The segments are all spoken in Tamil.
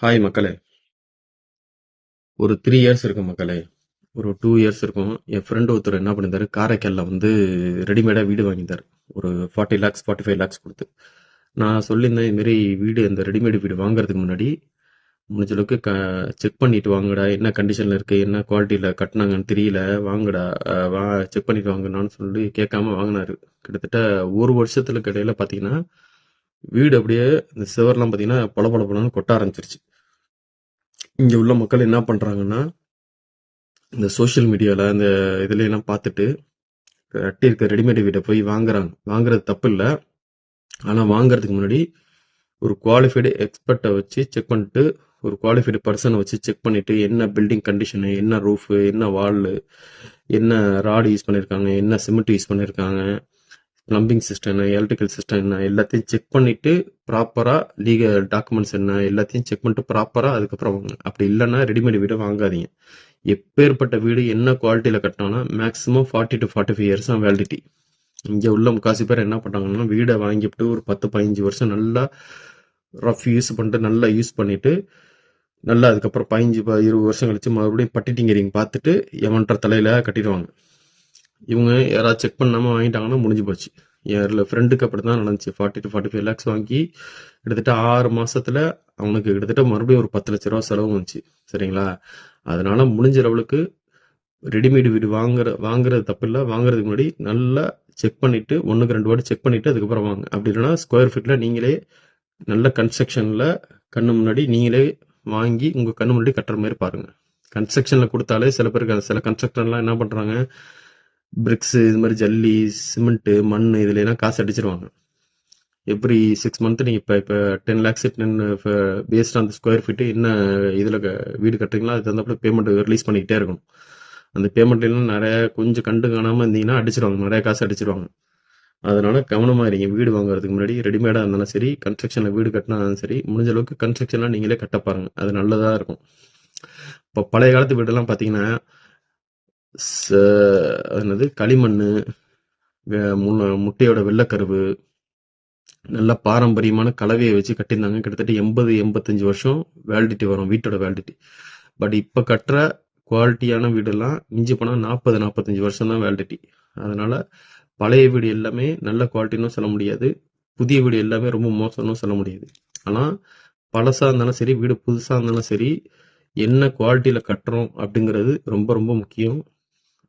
ஹாய் மக்களே. ஒரு 3 இயர்ஸ் இருக்கும் மக்களே. ஒரு 2 இயர்ஸ் இருக்கும். என் ஃப்ரெண்டு ஒருத்தர் என்ன பண்ணியிருந்தாரு, காரைக்கால்ல வந்து ரெடிமேடா வீடு வாங்கியிருந்தாரு. ஒரு 40 லேக்ஸ் 45 லேக்ஸ் கொடுத்து. நான் சொல்லியிருந்தேன், இதுமாரி வீடு இந்த ரெடிமேடு வீடு வாங்குறதுக்கு முன்னாடி முடிஞ்ச அளவுக்கு செக் பண்ணிட்டு வாங்குடா, என்ன கண்டிஷனில் இருக்குது, என்ன குவாலிட்டியில் கட்டினாங்கன்னு தெரியல, வாங்குடா, வா செக் பண்ணிட்டு வாங்கடான்னு சொல்லி கேட்காம வாங்கினாரு. கிட்டத்தட்ட ஒரு வருஷத்துக்கு இடையில பார்த்தீங்கன்னா வீடு அப்படியே இந்த சுவர்லாம் பார்த்தீங்கன்னா பளபளன்னு கொட்ட ஆரம்பிச்சிருச்சு. இங்கே உள்ள மக்கள் என்ன பண்ணுறாங்கன்னா, இந்த சோஷியல் மீடியாவில் இந்த இதுல எல்லாம் பார்த்துட்டு கட்டி இருக்க ரெடிமேட் வீட்டை போய் வாங்குறாங்க. வாங்குறது தப்பு இல்லை. ஆனால் வாங்குறதுக்கு முன்னாடி ஒரு குவாலிஃபைடு எக்ஸ்பர்ட்டை வச்சு செக் பண்ணிட்டு, ஒரு குவாலிஃபைடு பர்சனை வச்சு செக் பண்ணிட்டு, என்ன பில்டிங் கண்டிஷனு, என்ன ரூஃபு, என்ன வால்லு, என்ன ராடு யூஸ் பண்ணியிருக்காங்க, என்ன சிமெண்ட் யூஸ் பண்ணியிருக்காங்க, பிளம்பிங் சிஸ்டம் என்ன, எலக்ட்ரிக்கல் சிஸ்டம் என்ன, எல்லாத்தையும் செக் பண்ணிட்டு ப்ராப்பராக லீகல் டாக்குமெண்ட்ஸ் என்ன எல்லாத்தையும் செக் பண்ணிட்டு ப்ராப்பராக அதுக்கப்புறம் வாங்க. அப்படி இல்லைன்னா ரெடிமேட் வீடை வாங்காதீங்க. எப்பேற்பட்ட வீடு என்ன குவாலிட்டியில் கட்டினாலும் மேக்ஸிமம் 40 to 45 இயர்ஸ் தான் வேலிடிட்டி. இங்கே உள்ள முக்காசி பேர் என்ன பண்ணுறாங்கன்னா, வீடை வாங்கிவிட்டு ஒரு 10-15 வருஷம் நல்லா ரஃப் யூஸ் பண்ணிட்டு நல்லா யூஸ் பண்ணிட்டு நல்லா அதுக்கப்புறம் 15-20 வருஷம் கழிச்சு மறுபடியும் பட்டி டிங்கரிங் பார்த்துட்டு எவன்ற தலையில கட்டிடுவாங்க. இவங்க யாராவது செக் பண்ணாமல் வாங்கிட்டாங்கன்னா முடிஞ்சு போச்சு. என் ஃப்ரெண்டுக்கு அப்படி தான் நடந்துச்சு. 40 to 45 லேக்ஸ் வாங்கி கிட்டத்தட்ட 6 மாசத்துல அவனுக்கு கிட்டத்தட்ட மறுபடியும் ஒரு 10 லட்ச ரூபா செலவு வந்துச்சு. சரிங்களா? அதனால முடிஞ்ச அளவுக்கு ரெடிமேடு வீடு வாங்குறது தப்பு இல்லை. வாங்குறதுக்கு முன்னாடி நல்லா செக் பண்ணிட்டு 1க்கு 2 வாட்டி செக் பண்ணிட்டு அதுக்கப்புறம் வாங்க. அப்படி இல்லைன்னா ஸ்கொயர் ஃபீட்ல நீங்களே நல்ல கன்ஸ்ட்ரக்ஷன்ல கண்ணு முன்னாடி நீங்களே வாங்கி உங்க கண்ணு முன்னாடி கட்டுற மாதிரி பாருங்க. கன்ஸ்ட்ரக்ஷன்ல கொடுத்தாலே சில பேருக்கு சில கன்ஸ்ட்ரக்ஷன்லாம் என்ன பண்றாங்க, பிரிக்ஸ் இது மாதிரி ஜல்லி சிமெண்ட் மண் இதுல எல்லாம் காசு அடிச்சிருவாங்க. எவ்ரி 6 மந்த் நீங்க இப்போ 10 lakhs 10 based on square feet என்ன இதுல வீடு கட்டுறீங்களா அது தகுந்தப்ப பேமெண்ட் ரிலீஸ் பண்ணிக்கிட்டே இருக்கணும். அந்த பேமெண்ட்லாம் நிறைய கொஞ்சம் கண்டு காணாம இருந்தீங்கன்னா அடிச்சிருவாங்க, நிறைய காசு அடிச்சிருவாங்க. அதனால கவனமா இருங்க. வீடு வாங்குறதுக்கு முன்னாடி ரெடிமேடா இருந்தாலும் சரி, கன்ஸ்ட்ரக்ஷன்ல வீடு கட்டினாலும் சரி, முடிஞ்ச அளவுக்கு கன்ஸ்ட்ரக்ஷன்லாம் நீங்களே கட்ட பாருங்க. அது நல்லதா இருக்கும். இப்போ பழைய காலத்து வீடெல்லாம் பார்த்தீங்கன்னா என்னது களிமண், முட்டையோட வெள்ளைக்கருவு, நல்ல பாரம்பரியமான கலவையை வச்சு கட்டியிருந்தாங்க. கிட்டத்தட்ட 80-85 வருஷம் வேலிடிட்டி வரும் வீட்டோட வேலிடிட்டி. பட் இப்போ கட்டுற குவாலிட்டியான வீடெல்லாம் மிஞ்சி போனால் 40-45 வருஷம் தான் வேலிடிட்டி. அதனால பழைய வீடு எல்லாமே நல்ல குவாலிட்டின்னு சொல்ல முடியாது, புதிய வீடு எல்லாமே ரொம்ப மோசம்னு சொல்ல முடியாது. ஆனால் பழசாக இருந்தாலும் சரி, வீடு புதுசாக இருந்தாலும் சரி, என்ன குவாலிட்டியில் கட்டுறோம் அப்படிங்கிறது ரொம்ப ரொம்ப முக்கியம்.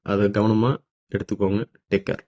அதை கவனமாக எடுத்துக்கோங்க. Take care.